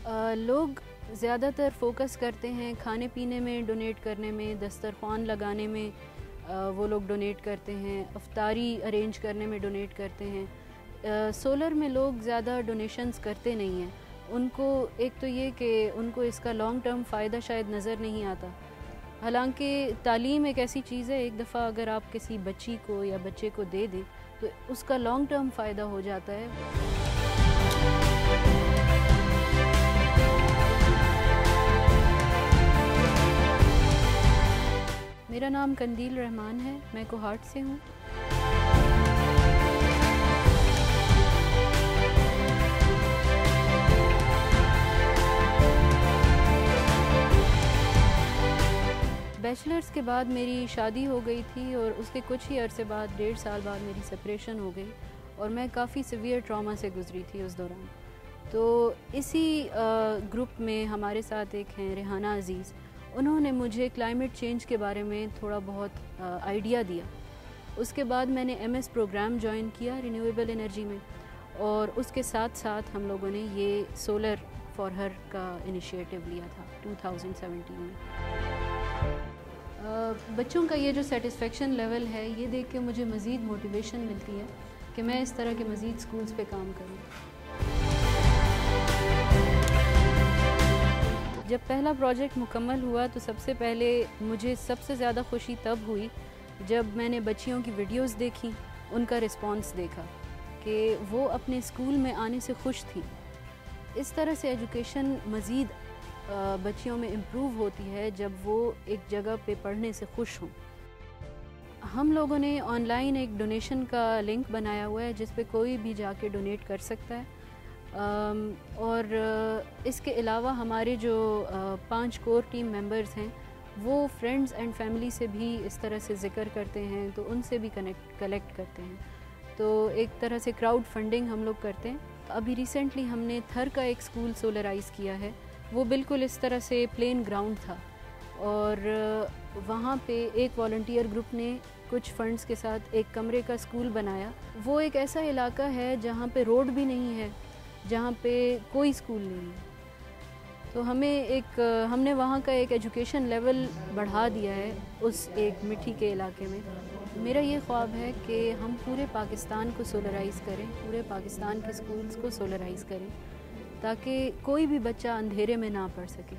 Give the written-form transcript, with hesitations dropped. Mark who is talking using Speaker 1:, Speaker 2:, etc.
Speaker 1: लोग ज़्यादातर फोकस करते हैं खाने पीने में डोनेट करने में, दस्तरखान लगाने में वो लोग डोनेट करते हैं, अफ्तारी अरेंज करने में डोनेट करते हैं। सोलर में लोग ज़्यादा डोनेशंस करते नहीं हैं। उनको एक तो ये कि उनको इसका लॉन्ग टर्म फ़ायदा शायद नज़र नहीं आता। हालांकि तालीम एक ऐसी चीज़ है, एक दफ़ा अगर आप किसी बच्ची को या बच्चे को दे दें तो उसका लॉन्ग टर्म फ़ायदा हो जाता है। मेरा नाम कंदील रहमान है, मैं कोहाट से हूँ। बैचलर्स के बाद मेरी शादी हो गई थी और उसके कुछ ही अरसे बाद 1.5 साल बाद मेरी सेपरेशन हो गई और मैं काफ़ी सीवियर ट्रॉमा से गुज़री थी उस दौरान। तो इसी ग्रुप में हमारे साथ एक हैं रेहाना अज़ीज़, उन्होंने मुझे क्लाइमेट चेंज के बारे में थोड़ा बहुत आइडिया दिया। उसके बाद मैंने MS प्रोग्राम ज्वाइन किया रिन्यूएबल एनर्जी में और उसके साथ साथ हम लोगों ने ये सोलर फॉर हर का इनिशिएटिव लिया था 2017 में। बच्चों का ये जो सेटिस्फेक्शन लेवल है ये देख के मुझे मज़ीद मोटिवेशन मिलती है कि मैं इस तरह के मज़ीद स्कूल्स पे काम करूँ। जब पहला प्रोजेक्ट मुकम्मल हुआ तो सबसे पहले मुझे सबसे ज़्यादा खुशी तब हुई जब मैंने बच्चियों की वीडियोस देखी, उनका रिस्पांस देखा कि वो अपने स्कूल में आने से खुश थी। इस तरह से एजुकेशन मज़ीद बच्चियों में इम्प्रूव होती है जब वो एक जगह पे पढ़ने से खुश हों। हम लोगों ने ऑनलाइन एक डोनेशन का लिंक बनाया हुआ है जिस पे कोई भी जाके डोनेट कर सकता है। और इसके अलावा हमारे जो 5 कोर टीम मेंबर्स हैं वो फ्रेंड्स एंड फैमिली से भी इस तरह से ज़िक्र करते हैं, तो उनसे भी कलेक्ट करते हैं। तो एक तरह से क्राउड फंडिंग हम लोग करते हैं। अभी रिसेंटली हमने थर का एक स्कूल सोलराइज़ किया है। वो बिल्कुल इस तरह से प्लेन ग्राउंड था और वहाँ पे एक वॉलंटियर ग्रुप ने कुछ फंड्स के साथ एक कमरे का स्कूल बनाया। वो एक ऐसा इलाका है जहाँ पे रोड भी नहीं है, जहाँ पे कोई स्कूल नहीं है। तो हमने वहाँ का एक एजुकेशन लेवल बढ़ा दिया है उस एक मिट्टी के इलाके में। मेरा ये ख्वाब है कि हम पूरे पाकिस्तान को सोलराइज़ करें, पूरे पाकिस्तान के स्कूल्स को सोलराइज़ करें ताकि कोई भी बच्चा अंधेरे में ना पढ़ सके।